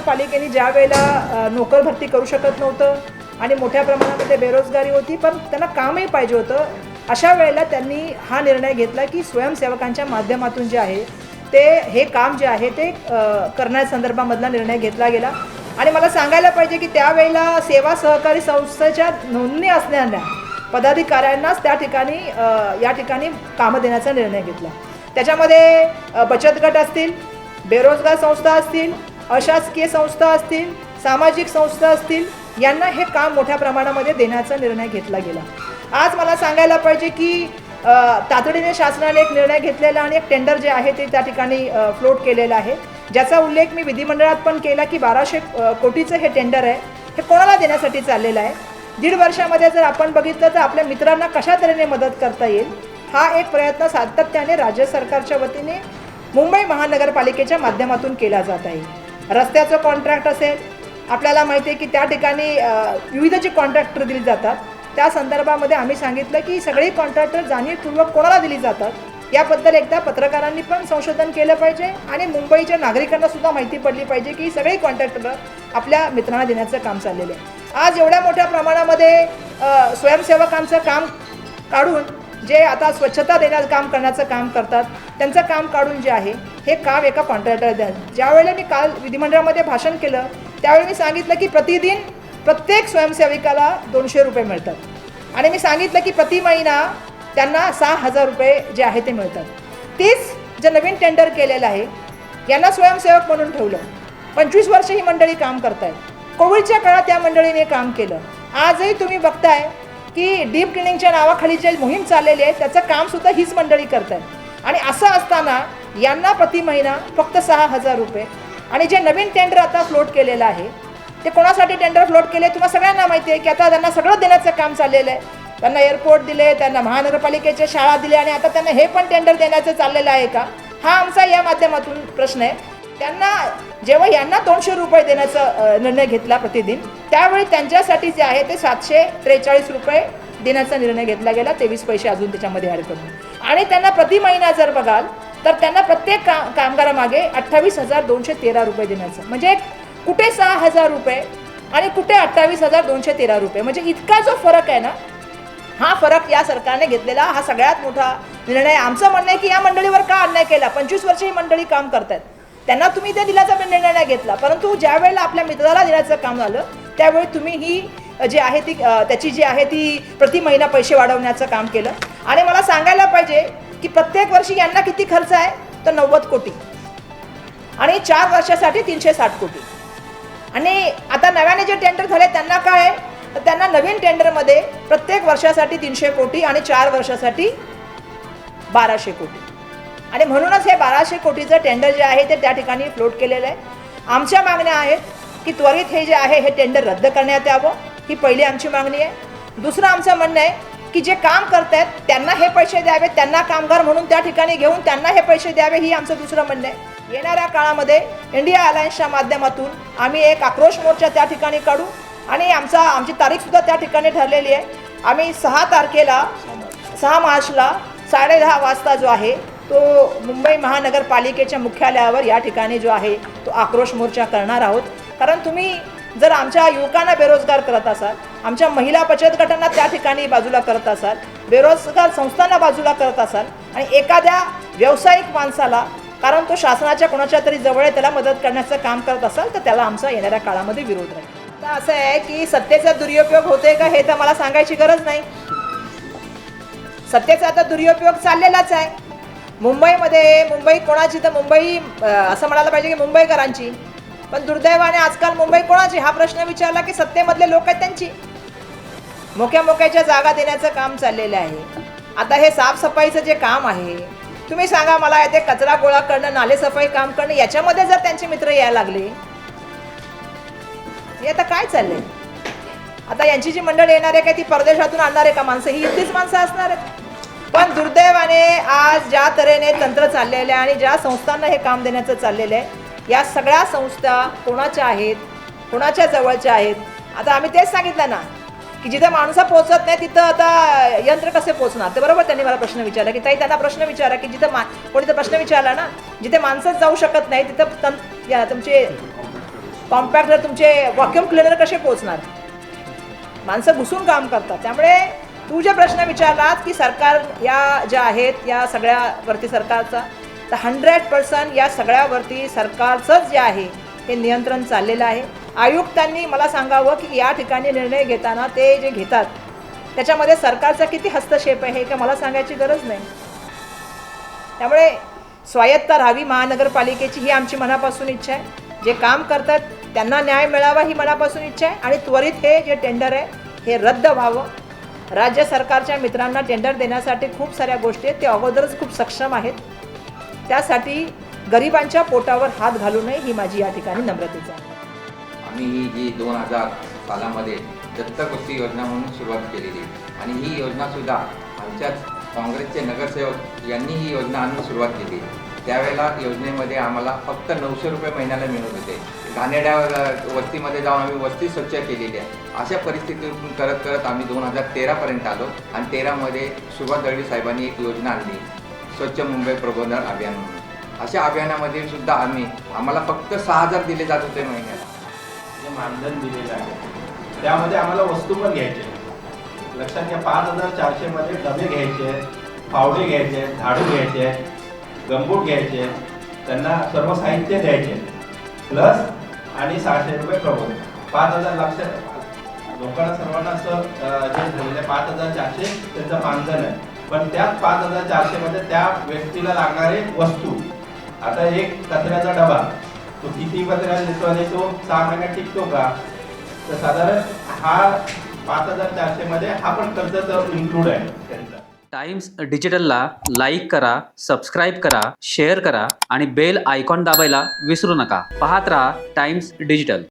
महानगरपालिकेने ज्या वेळेला नोकर भरती करू शकत नव्हतं आणि मोठ्या प्रमाणामध्ये बेरोजगारी होती, पण त्यांना कामही पाहिजे होतं, अशा वेळेला त्यांनी हा निर्णय घेतला की स्वयंसेवकांच्या माध्यमातून जे आहे ते हे काम जे आहे ते करण्यासंदर्भामधला निर्णय घेतला गेला. आणि मला सांगायला पाहिजे की त्यावेळेला सेवा सहकारी संस्थेच्या नोंदणी असणाऱ्या पदाधिकाऱ्यांनाच या ठिकाणी कामं देण्याचा निर्णय घेतला. त्याच्यामध्ये बचत गट असतील, बेरोजगार संस्था असतील, अशासकीय संस्था असतील, सामाजिक संस्था असतील, यांना हे काम मोठ्या प्रमाणामध्ये देण्याचा निर्णय घेतला गेला. आज मला सांगायला पाहिजे की तातडीने शासनाने एक निर्णय घेतलेला आणि एक टेंडर जे आहे ते त्या ठिकाणी फ्लोट केलेलं आहे, ज्याचा उल्लेख मी विधिमंडळात पण केला की 1200 कोटीचं हे टेंडर आहे. हे कोणाला देण्यासाठी चाललेलं आहे? 1.5 वर्षामध्ये जर आपण बघितलं तर आपल्या मित्रांना कशा तऱ्हेने मदत करता येईल, हा एक प्रयत्न सातत्याने राज्य सरकारच्या वतीने मुंबई महानगरपालिकेच्या माध्यमातून केला जात आहे. रस्त्याचं कॉन्ट्रॅक्ट असेल, आपल्याला माहिती आहे की त्या ठिकाणी विविध जे कॉन्ट्रॅक्टर दिली जातात, त्या संदर्भामध्ये आम्ही सांगितलं की सगळी कॉन्ट्रॅक्टर जाणीवपूर्वक कोणाला दिली जातात याबद्दल एकदा पत्रकारांनी पण संशोधन केलं पाहिजे आणि मुंबईच्या नागरिकांना सुद्धा माहिती पडली पाहिजे की सगळी कॉन्ट्रॅक्टर आपल्या मित्रांना देण्याचं काम चाललेलं आहे. आज एवढ्या मोठ्या प्रमाणामध्ये स्वयंसेवकांचं काम काढून जे आता स्वच्छता देण्याचं काम करण्याचं काम करतात, त्यांचं काम काढून जे आहे हे काम एका कॉन्ट्रॅक्टर द्या. ज्यावेळेला मी काल विधिमंडळामध्ये भाषण केलं त्यावेळी मी सांगितलं की प्रतिदिन प्रत्येक स्वयंसेविकाला 200 रुपये मिळतात आणि मी सांगितलं की प्रति महिना त्यांना 6,000 रुपये जे आहे ते मिळतात. तेच जे नवीन टेंडर केलेलं आहे यांना स्वयंसेवक म्हणून ठेवलं. 25 वर्ष ही मंडळी काम करत आहेत. कोविडच्या काळात त्या मंडळीने काम केलं. आजही तुम्ही बघताय की डीप क्लिनिंगच्या नावाखाली जे मोहीम चाललेली आहे त्याचं कामसुद्धा हीच मंडळी करत आहेत. आणि असं असताना यांना प्रति महिना फक्त 6,000 रुपये. आणि जे नवीन टेंडर आता फ्लोट केलेलं आहे ते कोणासाठी टेंडर फ्लोट केले तुम्हाला सगळ्यांना माहिती आहे की आता त्यांना सगळं देण्याचं काम चाललेलं आहे. त्यांना एअरपोर्ट दिले, त्यांना महानगरपालिकेच्या शाळा दिल्या आणि आता त्यांना हे पण टेंडर देण्याचं चाललेलं आहे का? हा आमचा या माध्यमातून प्रश्न आहे. त्यांना जेव्हा यांना 200 रुपये देण्याचा निर्णय घेतला प्रतिदिन, त्यावेळी त्यांच्यासाठी जे आहे ते 743 रुपये देण्याचा निर्णय घेतला गेला, 23 पैसे अजून त्याच्यामध्ये ॲड करून. आणि त्यांना प्रति महिना जर बघाल तर त्यांना प्रत्येक कामगारामागे 28,213 रुपये देण्याचं, म्हणजे कुठे 6,000 रुपये आणि कुठे 28,213 रुपये, म्हणजे इतका जो फरक आहे ना, हा फरक या सरकारने घेतलेला हा सगळ्यात मोठा निर्णय. आमचं म्हणणं आहे की या मंडळीवर का अन्याय केला? 25 वर्ष ही मंडळी काम करतात, त्यांना तुम्ही ते दिल्याचा निर्णय नाही घेतला, परंतु ज्या वेळेला आपल्या मित्राला दिल्याचं काम झालं त्यावेळी तुम्ही ही जी आहे ती त्याची जी आहे ती प्रति महिना पैसे वाढवण्याचं काम केलं. आणि मला सांगायला पाहिजे की प्रत्येक वर्षी यांना किती खर्च आहे तर 90 कोटी आणि 4 वर्षासाठी 360 कोटी. आणि आता नव्याने जे टेंडर झाले त्यांना काय आहे तर त्यांना नवीन टेंडरमध्ये प्रत्येक वर्षासाठी 300 कोटी आणि 4 वर्षासाठी 1200 कोटी. आणि म्हणूनच हे 1200 कोटीचं टेंडर जे आहे ते त्या ठिकाणी फ्लोट केलेलं आहे. आमच्या मागण्या आहेत की त्वरित हे जे आहे हे टेंडर रद्द करण्यात यावं, ही पहिली आमची मागणी आहे. दुसरं आमचं म्हणणं आहे की जे काम करत आहेत त्यांना हे पैसे द्यावे, त्यांना कामगार म्हणून त्या ठिकाणी घेऊन त्यांना हे पैसे द्यावे, ही आमचं दुसरं म्हणणं आहे. येणाऱ्या काळामध्ये इंडिया अलायन्सच्या माध्यमातून आम्ही एक आक्रोश मोर्चा त्या ठिकाणी काढू आणि आमची तारीखसुद्धा त्या ठिकाणी ठरलेली आहे. आम्ही 6 मार्चला 10:30 वाजता जो आहे तो मुंबई महानगरपालिकेच्या मुख्यालयावर या ठिकाणी जो आहे तो आक्रोश मोर्चा करणार आहोत. कारण तुम्ही जर आमच्या युवकांना बेरोजगार करत असाल, आमच्या महिला बचत गटांना त्या ठिकाणी बाजूला करत असाल, बेरोजगार संस्थांना बाजूला करत असाल आणि एखाद्या व्यावसायिक माणसाला, कारण तो शासनाच्या कोणाच्या तरी जवळ आहे, त्याला मदत करण्याचं काम करत असाल तर त्याला आमचा येणाऱ्या काळामध्ये विरोध राहील. आता असं आहे की सत्तेचा दुरुपयोग होतोय का हे तर मला सांगायची गरज नाही. सत्तेचा आता दुरुपयोग चाललेलाच आहे. मुंबई कोणाची तर मुंबई असं म्हणायला पाहिजे की मुंबईकरांची, पण दुर्दैवाने आजकाल मुंबई कोणाची हा प्रश्न विचारला की सत्तेमधले लोक आहेत त्यांची. मोक्याच्या जागा देण्याचं काम चाललेलं आहे. आता हे साफसफाईचं जे काम आहे, तुम्ही सांगा मला, येथे कचरा गोळा करणं, नालेसफाई काम करणं, याच्यामध्ये जर त्यांचे मित्र यायला लागले, हे आता काय चाललंय? आता यांची जी मंडळ येणार आहे काय ती परदेशातून आणणार आहे का माणसं? ही इथलीच माणसं असणार आहेत. पण दुर्दैवाने आज ज्या तऱ्हेने तंत्र चाललेलं आहे आणि ज्या संस्थांना हे काम देण्याचं चाललेलं आहे, या सगळ्या संस्था कोणाच्या आहेत, कोणाच्या जवळच्या आहेत? आता आम्ही तेच सांगितलं ना की जिथे माणसं पोहोचत नाही तिथं आता यंत्र कसे पोहोचणार? तर बरोबर त्यांनी मला प्रश्न विचारला की ताई त्यांना प्रश्न विचारा की जिथं कोणी तर प्रश्न विचारला ना, जिथे माणसंच जाऊ शकत नाही तिथं तुमचे कॉम्पॅक्टर तुमचे व्हॅक्यूम क्लिनर कसे पोहोचणार? माणसं घुसून काम करतात. त्यामुळे तू जे प्रश्न विचारलात की सरकार या ज्या आहेत या सगळ्यावरती सरकारचा, तर 100% या सगळ्यावरती सरकारचंच जे आहे हे नियंत्रण चाललेलं आहे. आयुक्तांनी मला सांगावं की या ठिकाणी निर्णय घेताना ते जे घेतात त्याच्यामध्ये सरकारचा किती हस्तक्षेप आहे हे का मला सांगायची गरज नाही. त्यामुळे स्वायत्ता राहावी महानगरपालिकेची ही आमची मनापासून इच्छा आहे. जे काम करतात त्यांना न्याय मिळावा ही मनापासून इच्छा आहे आणि त्वरित हे जे टेंडर आहे हे रद्द व्हावं. राज्य सरकारच्या मित्रांना टेंडर देण्यासाठी खूप साऱ्या गोष्टी आहेत, ते अगोदरच खूप सक्षम आहेत. त्यासाठी गरिबांच्या पोटावर हात घालू नये ही माझी या ठिकाणी नम्रतेचा आहे. आम्ही ही जी 2000 सालामध्ये दत्तक वस्ती योजना म्हणून सुरुवात केलेली आणि ही योजनासुद्धा आमच्याच काँग्रेसचे नगरसेवक यांनी ही योजना आणून सुरुवात केली. त्यावेळेला योजनेमध्ये आम्हाला फक्त 900 रुपये महिन्याला मिळत होते. घाणेरड्या वस्तीमध्ये जाऊन आम्ही वस्ती स्वच्छ केलेली आहे. अशा परिस्थितीतून करत करत आम्ही 2013पर्यंत आलो आणि 13मध्ये सुभाष दळवी साहेबांनी एक योजना आणली, स्वच्छ मुंबई प्रबोधन अभियान म्हणून. अशा अभियानामध्ये सुद्धा आम्हाला फक्त 6000 दिले जात होते महिन्याला. जे मानधन दिलेलं आहे त्यामध्ये आम्हाला वस्तू पण घ्यायचे. लक्षात घ्या, 5400 मध्ये डबे घ्यायचे, फावडे घ्यायचे, झाडू घ्यायचे, गंबूट घ्यायचे, त्यांना सर्व साहित्य द्यायचे प्लस आणि 600 रुपये प्रबोधन. 5000 लक्षात लोकांना सर्वांना असं जे झालेलं 5400 त्यांचं मानधन आहे. पण त्याच 5400 मध्ये त्या व्यक्तीला लागणारे वस्तू, आता एक कचऱ्याचा डबा तो किती कचऱ्याला देतो आणि तो 6 महिन्यात टिकतो का? तर साधारण हा 5400 मध्ये हा पण खर्च इन्क्लूड आहे त्यांचा. टाइम्स डिजिटलला लाईक करा, सबस्क्राईब करा, शेअर करा आणि बेल आयकॉन दाबायला विसरू नका. पाहत रहा टाइम्स डिजिटल.